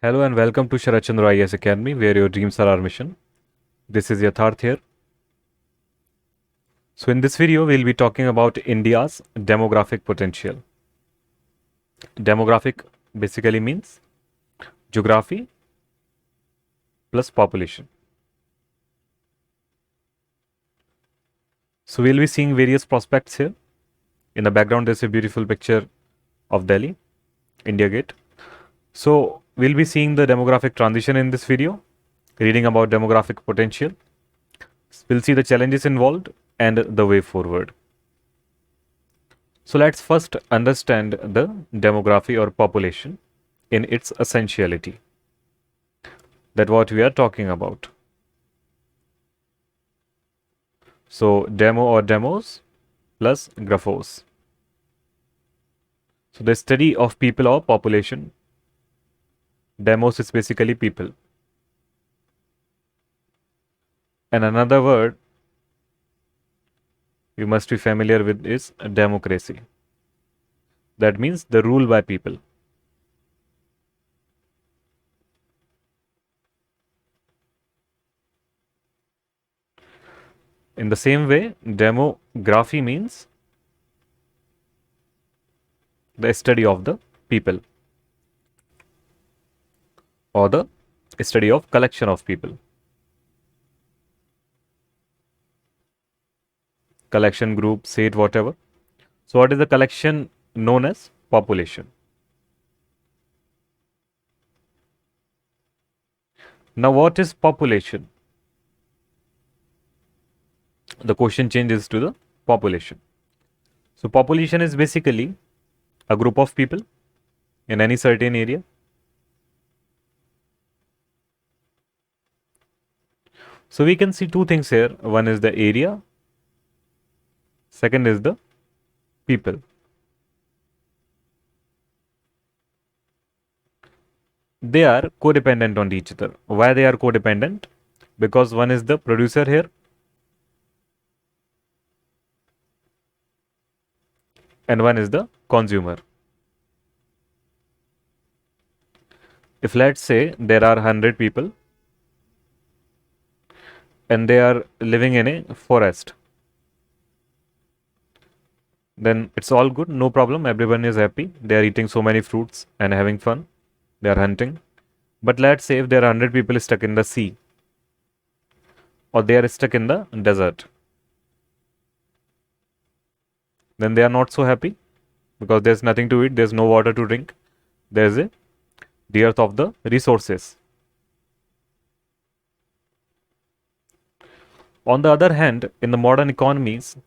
Hello and welcome to Sarat Chandra IAS Academy, where your dreams are our mission. This is Yatharth here. So in this video, we'll be talking about India's demographic potential. Demographic basically means geography plus population. So we'll be seeing various prospects here. In the background, there's a beautiful picture of Delhi, India Gate. So we'll be seeing the demographic transition in this video, reading about demographic potential. We'll see the challenges involved and the way forward. So let's first understand the demography or population in its essentiality. That's what we are talking about. So demo or demos plus graphos. So the study of people or population. Demos is basically people. And another word you must be familiar with is democracy. That means the rule by people. In the same way, demography means the study of the people or the study of collection of people. Collection, group, set, whatever. So what is the collection known as? Population. Now what is population? The question changes to the population. So population is basically a group of people in any certain area. So we can see two things here. One is the area. Second is the people. They are codependent on each other. Why they are codependent? Because one is the producer here and one is the consumer. If let's say there are 100 people and they are living in a forest, then it's all good, no problem, everyone is happy, they are eating so many fruits and having fun, they are hunting. But let's say if there are 100 people stuck in the sea or they are stuck in the desert, then they are not so happy because there's nothing to eat, there's no water to drink, there's a dearth of the resources. On the other hand, in the modern economies,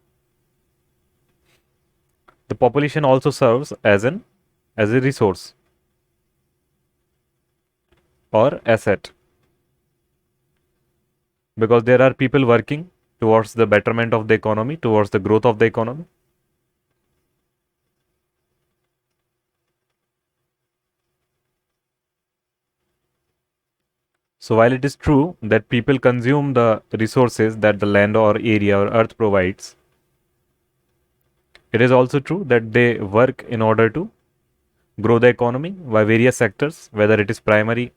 the population also serves as a resource or asset, because there are people working towards the betterment of the economy, towards the growth of the economy. So while it is true that people consume the resources that the land or area or earth provides, it is also true that they work in order to grow the economy by various sectors, whether it is primary,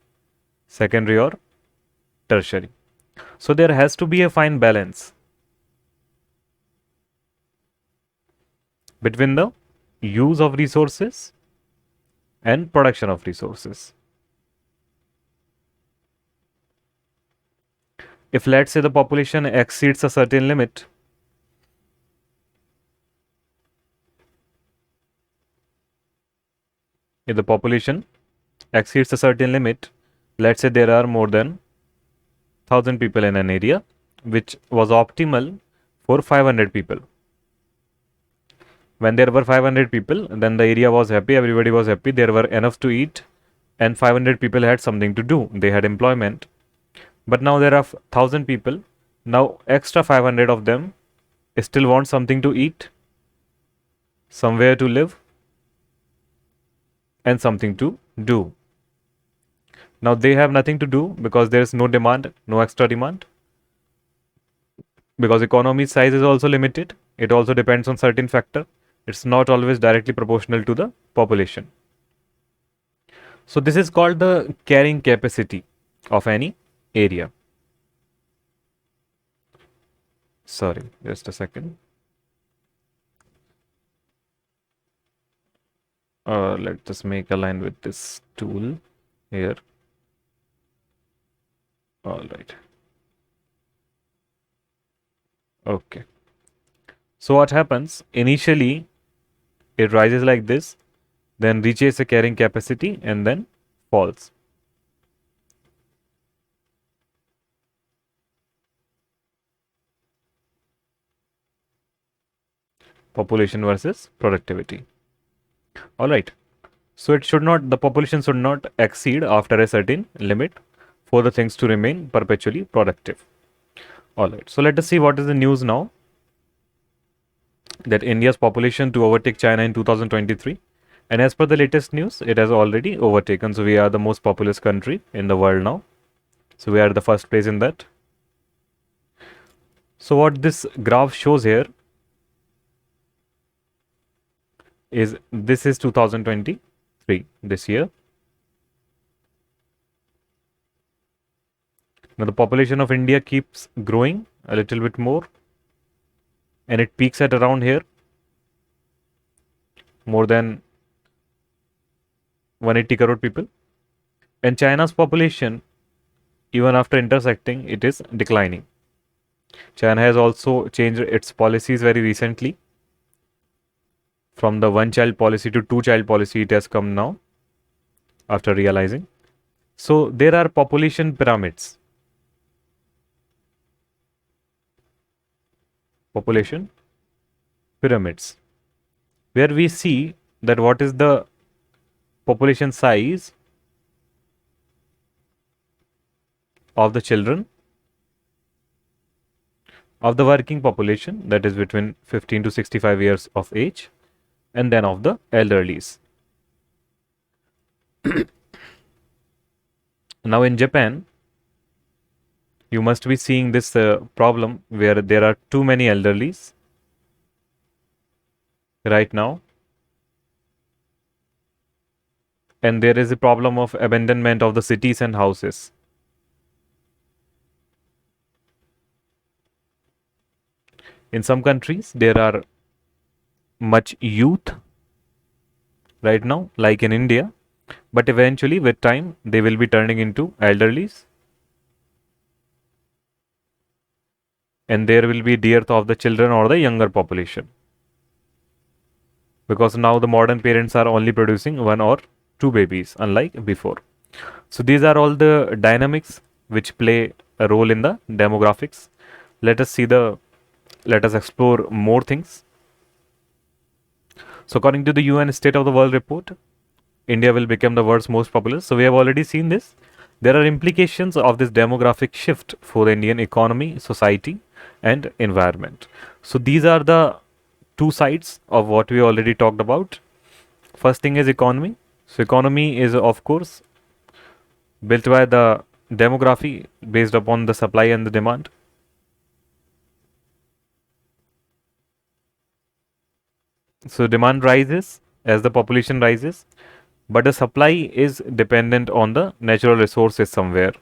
secondary or tertiary. So there has to be a fine balance between the use of resources and production of resources. If let's say the population exceeds a certain limit, if the population exceeds a certain limit, let's say there are more than 1000 people in an area, which was optimal for 500 people. When there were 500 people, then the area was happy, everybody was happy, there were enough to eat, and 500 people had something to do, they had employment. But now there are 1000 people, now extra 500 of them still want something to eat, somewhere to live, and something to do. Now they have nothing to do because there is no demand, no extra demand. Because economy size is also limited, it also depends on certain factor. It's not always directly proportional to the population. So this is called the carrying capacity of any area. Sorry, just a second. Let's just make a line with this tool here. All right. Okay. So what happens? Initially, it rises like this, then reaches a carrying capacity and then falls. Population versus productivity. All right. So it should not, the population should not exceed after a certain limit for the things to remain perpetually productive. All right. So let us see what is the news now. That India's population to overtake China in 2023. And as per the latest news, it has already overtaken. So we are the most populous country in the world now. So we are the first place in that. So what this graph shows here is this is 2023, this year. Now the population of India keeps growing a little bit more and it peaks at around here, more than 180 crore people. And China's population, even after intersecting, it is declining. China has also changed its policies very recently. From the one-child policy to two-child policy, it has come now after realizing. So there are population pyramids. Population pyramids, where we see that what is the population size of the children of the working population, that is between 15 to 65 years of age, and then of the elderlies. Now in Japan, you must be seeing this problem where there are too many elderlies right now. And there is a problem of abandonment of the cities and houses. In some countries, there are much youth right now, like in India, but eventually with time, they will be turning into elderlies. And there will be dearth of the children or the younger population. Because now the modern parents are only producing one or two babies, unlike before. So these are all the dynamics which play a role in the demographics. Let us explore more things. So according to the UN State of the World report, India will become the world's most populous. So we have already seen this. There are implications of this demographic shift for the Indian economy, society, and environment. So these are the two sides of what we already talked about. First thing is economy. So economy is of course built by the demography based upon the supply and the demand. So demand rises as the population rises, but the supply is dependent on the natural resources somewhere,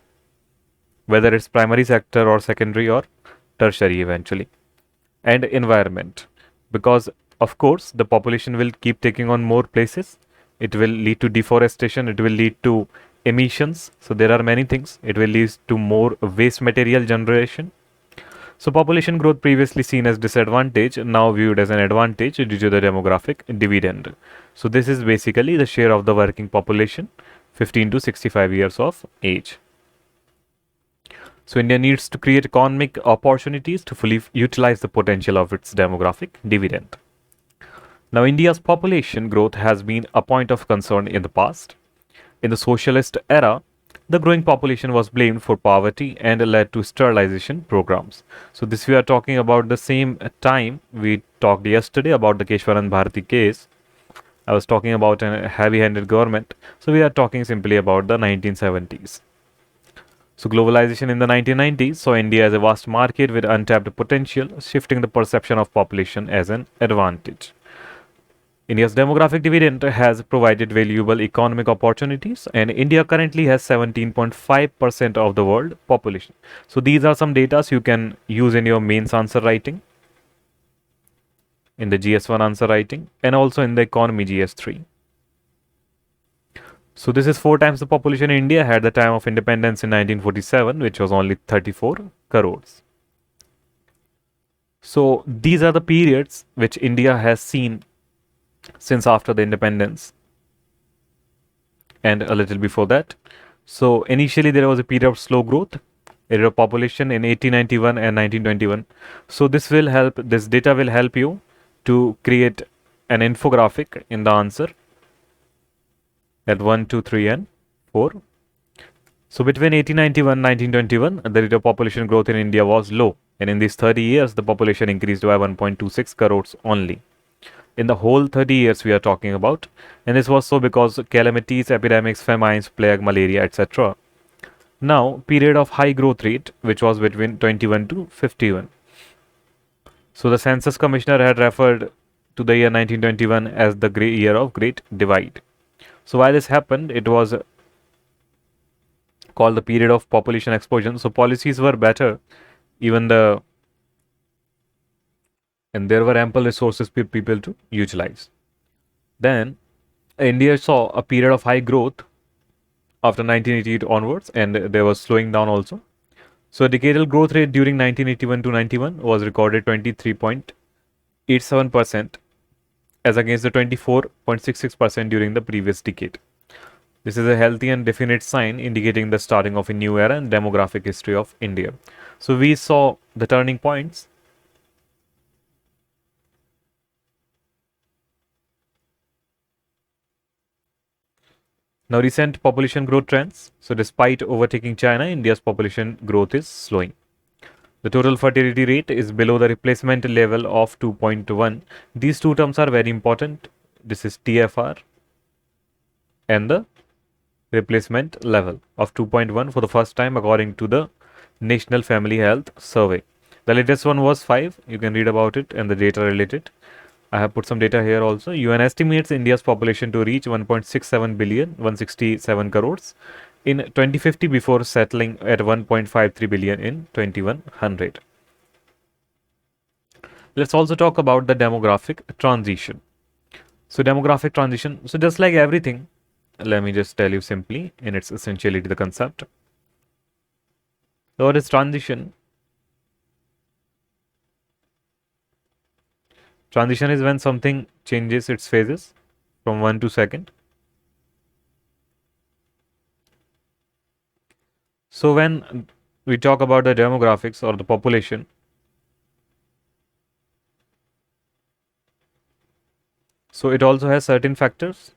whether it's primary sector or secondary or tertiary eventually. And environment, because of course the population will keep taking on more places. It will lead to deforestation, it will lead to emissions. So there are many things. It will lead to more waste material generation. So population growth previously seen as disadvantage, now viewed as an advantage due to the demographic dividend. So this is basically the share of the working population 15 to 65 years of age. So India needs to create economic opportunities to fully utilize the potential of its demographic dividend. Now India's population growth has been a point of concern in the past. In the socialist era, the growing population was blamed for poverty and led to sterilization programs. So this we are talking about the same time we talked yesterday about the Keshwaran Bharati case. I was talking about a heavy-handed government. So we are talking simply about the 1970s. So globalization in the 1990s saw India as a vast market with untapped potential, shifting the perception of population as an advantage. India's demographic dividend has provided valuable economic opportunities, and India currently has 17.5% of the world population. So these are some data you can use in your mains answer writing, in the GS1 answer writing, and also in the economy GS3. So this is 4 times the population India had the time of independence in 1947, which was only 34 crores. So these are the periods which India has seen since after the independence and a little before that. So initially there was a period of slow growth, area of population in 1891 and 1921. So this data will help you to create an infographic in the answer at 1, 2, 3 and 4. So between 1891 and 1921, the rate of population growth in India was low, and in these 30 years, the population increased by 1.26 crores only. In the whole 30 years we are talking about, and this was so because calamities, epidemics, famines, plague, malaria, etc. Now, period of high growth rate, which was between 21 to 51. So the Census Commissioner had referred to the year 1921 as the year of Great Divide. So why this happened, it was called the period of population explosion. So policies were better, and there were ample resources for people to utilize. Then India saw a period of high growth after 1988 onwards, and there was slowing down also. So decadal growth rate during 1981 to 91 was recorded 23.87% as against the 24.66% during the previous decade. This is a healthy and definite sign indicating the starting of a new era in demographic history of India. So we saw the turning points. Now recent population growth trends. So despite overtaking China, India's population growth is slowing. The total fertility rate is below the replacement level of 2.1. These two terms are very important. This is TFR and the replacement level of 2.1 for the first time according to the National Family Health Survey. The latest one was 5. You can read about it and the data related. I have put some data here also. UN estimates India's population to reach 1.67 billion, 167 crores in 2050 before settling at 1.53 billion in 2100. Let's also talk about the demographic transition. So demographic transition, so just like everything, let me just tell you simply in its essentiality the concept. So what is transition? Transition is when something changes its phases from 1 to 2nd. So when we talk about the demographics or the population, so it also has certain factors.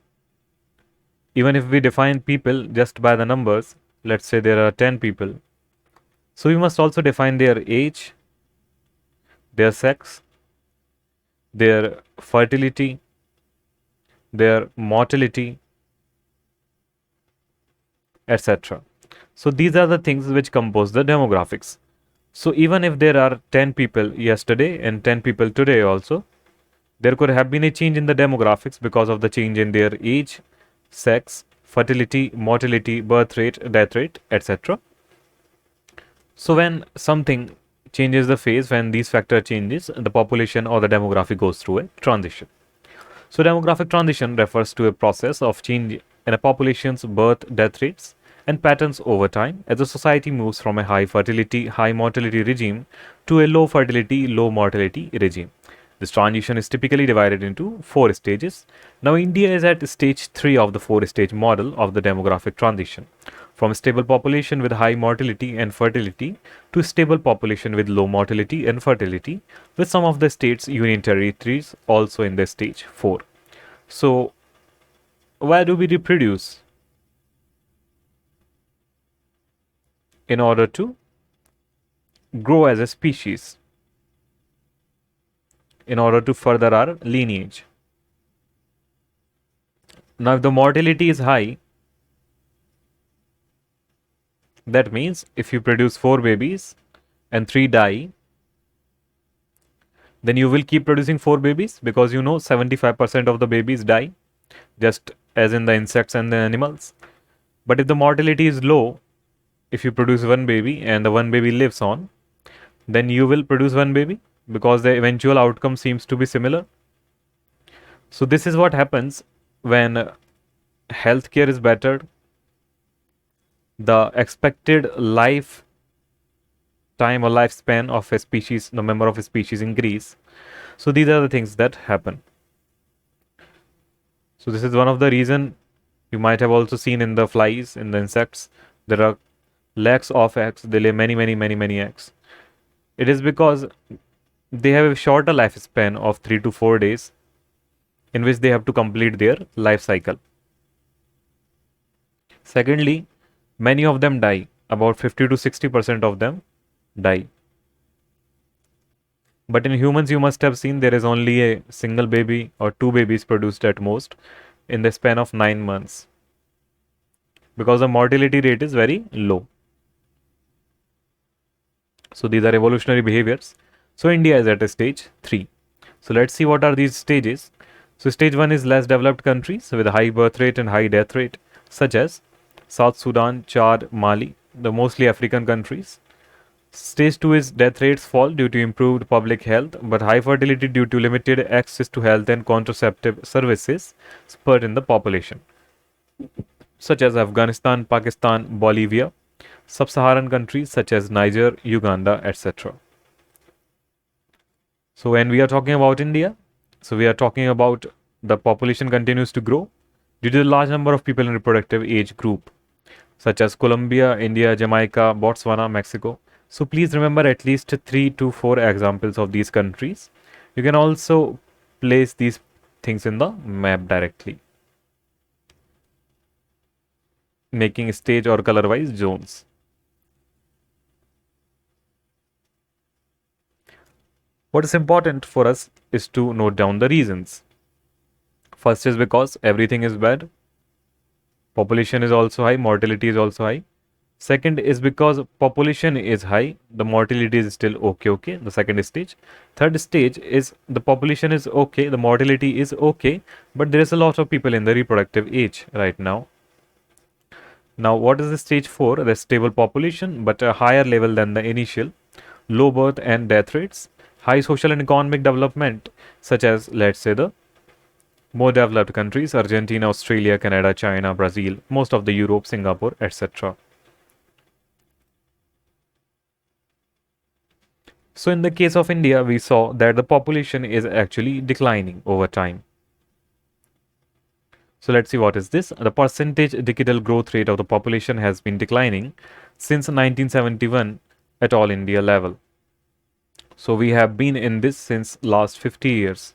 Even if we define people just by the numbers, let's say there are 10 people. So we must also define their age, their sex, their fertility, their mortality, etc. So these are the things which compose the demographics. So even if there are 10 people yesterday and 10 people today also, there could have been a change in the demographics because of the change in their age, sex, fertility, mortality, birth rate, death rate, etc. So when something changes the phase, when these factor changes, the population or the demographic goes through a transition. So demographic transition refers to a process of change in a population's birth, death rates and patterns over time as the society moves from a high fertility, high mortality regime to a low fertility, low mortality regime. This transition is typically divided into 4 stages. Now India is at stage 3 of the 4-stage model of the demographic transition, from a stable population with high mortality and fertility to a stable population with low mortality and fertility, with some of the states, union territories also in the stage 4. So why do we reproduce? In order to grow as a species, in order to further our lineage. Now if the mortality is high, that means if you produce 4 babies and 3 die, then you will keep producing 4 babies, because 75% of the babies die, just as in the insects and the animals. But if the mortality is low, if you produce one baby and the one baby lives on, then you will produce one baby, because the eventual outcome seems to be similar. So this is what happens when healthcare is better, the expected life time or lifespan of a species, the member of a species increase. So these are the things that happen. So this is one of the reason you might have also seen in the flies, in the insects, there are lakhs of eggs, they lay many eggs. It is because they have a shorter lifespan of 3 to 4 days in which they have to complete their life cycle. Secondly, many of them die, about 50 to 60% of them die. But in humans, you must have seen there is only a single baby or 2 babies produced at most in the span of 9 months, because the mortality rate is very low. So these are evolutionary behaviors. So India is at a stage 3. So let's see what are these stages. So stage 1 is less developed countries with a high birth rate and high death rate, such as South Sudan, Chad, Mali, the mostly African countries. Stage 2 is death rates fall due to improved public health, but high fertility due to limited access to health and contraceptive services spread in the population, such as Afghanistan, Pakistan, Bolivia, sub-Saharan countries such as Niger, Uganda, etc. So when we are talking about India, so we are talking about the population continues to grow due to the large number of people in reproductive age group, such as Colombia, India, Jamaica, Botswana, Mexico. So please remember at least 3 to 4 examples of these countries. You can also place these things in the map directly, making stage or color-wise zones. What is important for us is to note down the reasons. First is because everything is bad. Population is also high, mortality is also high. Second is because population is high, the mortality is still okay, the second stage. Third stage is the population is okay, the mortality is okay, but there is a lot of people in the reproductive age right now. Now, what is the stage 4? The stable population, but a higher level than the initial. Low birth and death rates. High social and economic development, such as, let's say, the more developed countries, Argentina, Australia, Canada, China, Brazil, most of the Europe, Singapore, etc. So in the case of India, we saw that the population is actually declining over time. So let's see what is this. The percentage decadal growth rate of the population has been declining since 1971 at all India level. So we have been in this since last 50 years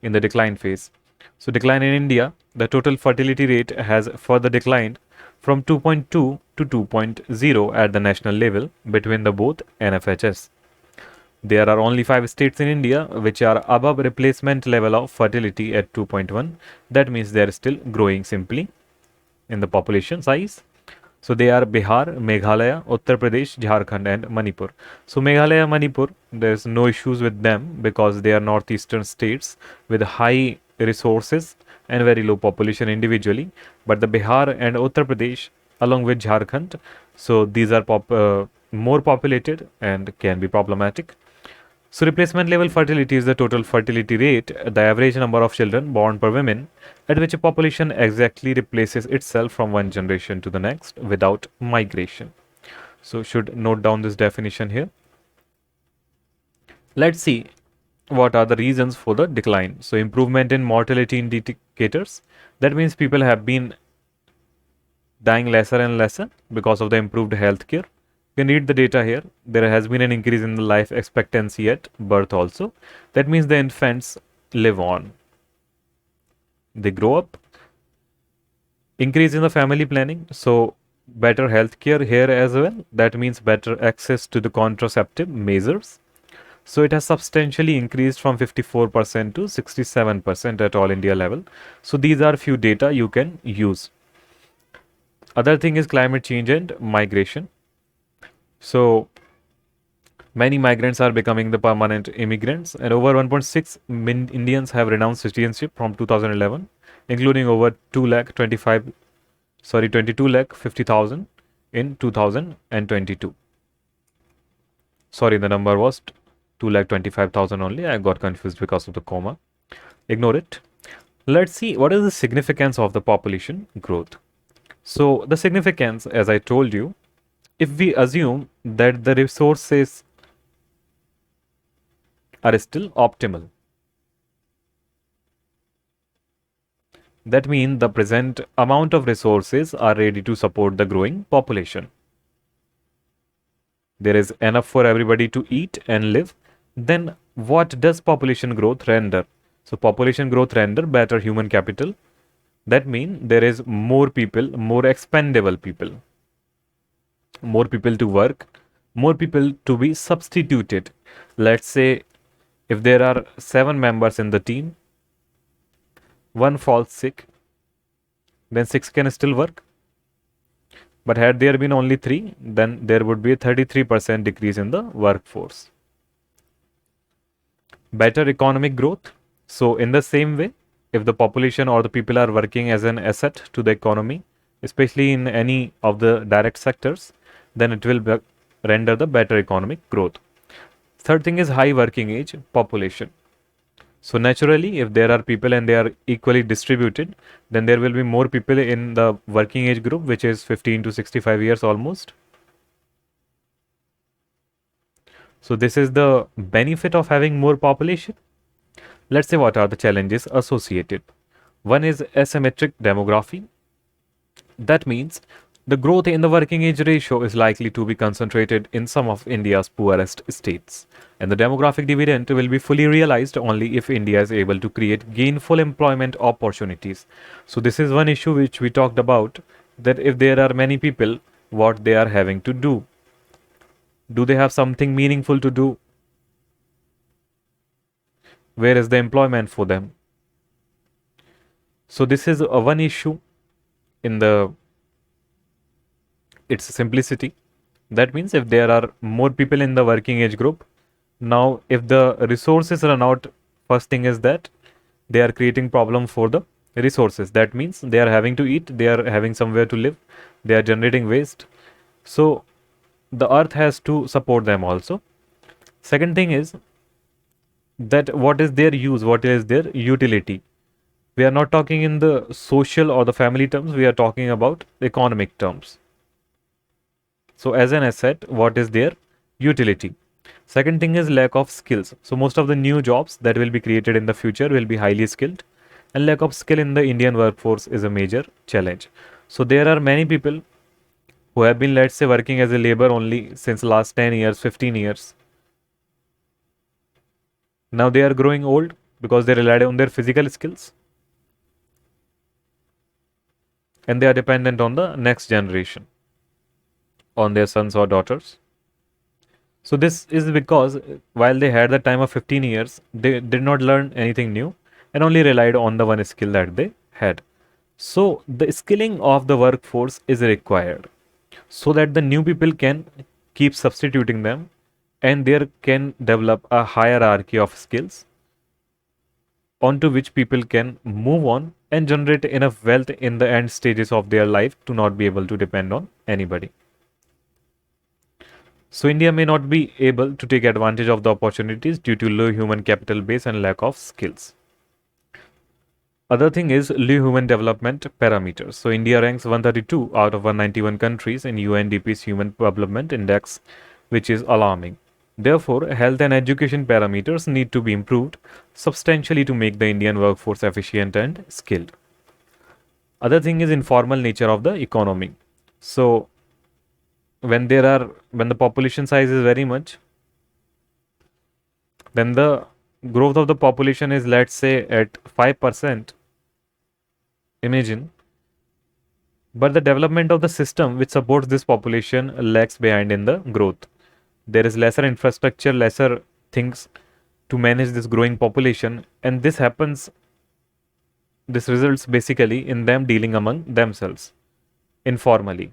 in the decline phase. So decline in India, the total fertility rate has further declined from 2.2 to 2.0 at the national level between the both NFHS. There are only 5 states in India which are above replacement level of fertility at 2.1. That means they are still growing simply in the population size. So they are Bihar, Meghalaya, Uttar Pradesh, Jharkhand and Manipur. So Meghalaya, Manipur, there's no issues with them because they are northeastern states with high resources and very low population individually. But the Bihar and Uttar Pradesh along with Jharkhand, so these are more populated and can be problematic. So replacement level fertility is the total fertility rate, the average number of children born per woman, at which a population exactly replaces itself from one generation to the next without migration. So should note down this definition here. Let's see what are the reasons for the decline. So improvement in mortality indicators. That means people have been dying lesser and lesser because of the improved healthcare. You can read the data here. There has been an increase in the life expectancy at birth also. That means the infants live on. They grow up. Increase in the family planning. So better healthcare here as well. That means better access to the contraceptive measures. So it has substantially increased from 54% to 67% at all India level. So these are few data you can use. Other thing is climate change and migration. So Many migrants are becoming the permanent immigrants, and over 1.6 million Indians have renounced citizenship from 2011, including over 22 lakh 50,000 in 2022. Sorry, the number was 2,25,000 only. I got confused because of the comma. Ignore it. Let's see what is the significance of the population growth. So the significance, as I told you, if we assume that the resources are still optimal, that means the present amount of resources are ready to support the growing population. There is enough for everybody to eat and live. Then what does population growth render? So population growth render better human capital. That means there is more people, more expendable people, more people to work, more people to be substituted. Let's say if there are 7 members in the team, one falls sick, then 6 can still work. But had there been only 3, then there would be a 33% decrease in the workforce. Better economic growth. So in the same way, if the population or the people are working as an asset to the economy, especially in any of the direct sectors, then it will render the better economic growth. Third thing is high working age population. So naturally, if there are people and they are equally distributed, then there will be more people in the working age group, which is 15 to 65 years almost. So this is the benefit of having more population. Let's say what are the challenges associated. One is asymmetric demography. That means the growth in the working age ratio is likely to be concentrated in some of India's poorest states, and the demographic dividend will be fully realized only if India is able to create gainful employment opportunities. So this is one issue which we talked about, that if there are many people, what they are having to do. Do they have something meaningful to do? Where is the employment for them? So this is one issue in its simplicity. That means if there are more people in the working age group, now if the resources run out, first thing is that they are creating problem for the resources. That means they are having to eat, they are having somewhere to live, they are generating waste. So the earth has to support them also. Second thing is that what is their use, what is their utility. We are not talking in the social or the family terms, we are talking about economic terms. So as an asset, what is their utility? Second thing is lack of skills. So most of the new jobs that will be created in the future will be highly skilled, and lack of skill in the Indian workforce is a major challenge. So there are many people who have been, let's say, working as a labor only since last 10 years, 15 years. Now they are growing old because they relied on their physical skills, and they are dependent on the next generation, on their sons or daughters. So this is because while they had the time of 15 years, they did not learn anything new and only relied on the one skill that they had. So the skilling of the workforce is required so that the new people can keep substituting them, and there can develop a hierarchy of skills onto which people can move on and generate enough wealth in the end stages of their life to not be able to depend on anybody. So India may not be able to take advantage of the opportunities due to low human capital base and lack of skills. Other thing is low human development parameters. So India ranks 132 out of 191 countries in UNDP's Human Development Index, which is alarming. Therefore, health and education parameters need to be improved substantially to make the Indian workforce efficient and skilled. Other thing is informal nature of the economy. So when the population size is very much, then the growth of the population is, let's say, at 5%. Imagine. But the development of the system which supports this population lags behind in the growth. There is lesser infrastructure, lesser things to manage this growing population, and this results basically in them dealing among themselves informally.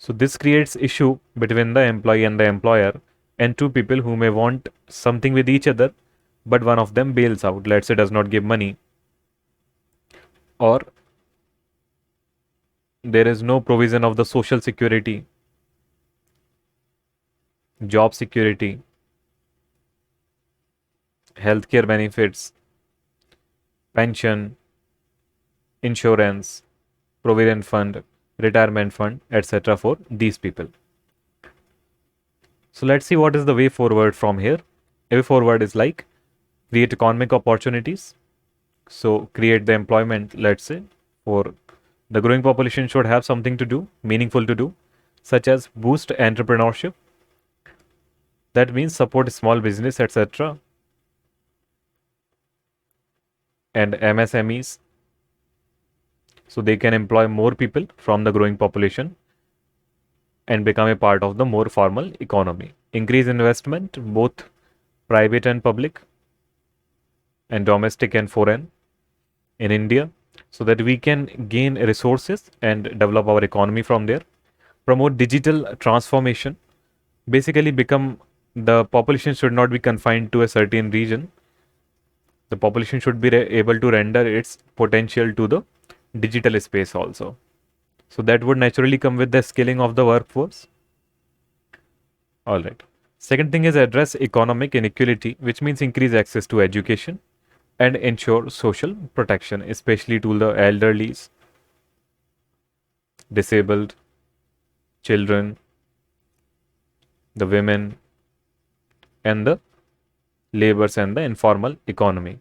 So this creates issue between the employee and the employer, and two people who may want something with each other, but one of them bails out, let's say does not give money, or there is no provision of the social security, job security, healthcare benefits, pension, insurance, provident fund, retirement fund, etc. for these people. So let's see what is the way forward from here. A way forward is like create economic opportunities. So create the employment, let's say, for the growing population should have something to do, meaningful to do, such as boost entrepreneurship. That means support small business, etc. and MSMEs. So they can employ more people from the growing population and become a part of the more formal economy. Increase investment, both private and public, and domestic and foreign in India, so that we can gain resources and develop our economy from there. Promote digital transformation. Basically become, the population should not be confined to a certain region. The population should be able to render its potential to the digital space also. So that would naturally come with the scaling of the workforce. All right. Second thing is address economic inequality, which means increase access to education and ensure social protection, especially to the elderly, disabled, children, the women, and the laborers and the informal economy.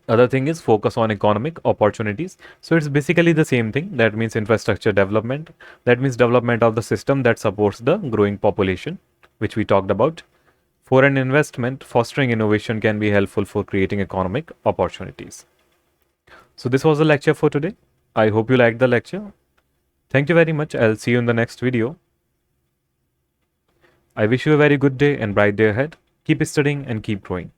Other thing is focus on economic opportunities. So it's basically the same thing. That means infrastructure development. That means development of the system that supports the growing population, which we talked about. Foreign investment, fostering innovation can be helpful for creating economic opportunities. So this was the lecture for today. I hope you liked the lecture. Thank you very much. I'll see you in the next video. I wish you a very good day and bright day ahead. Keep studying and keep growing.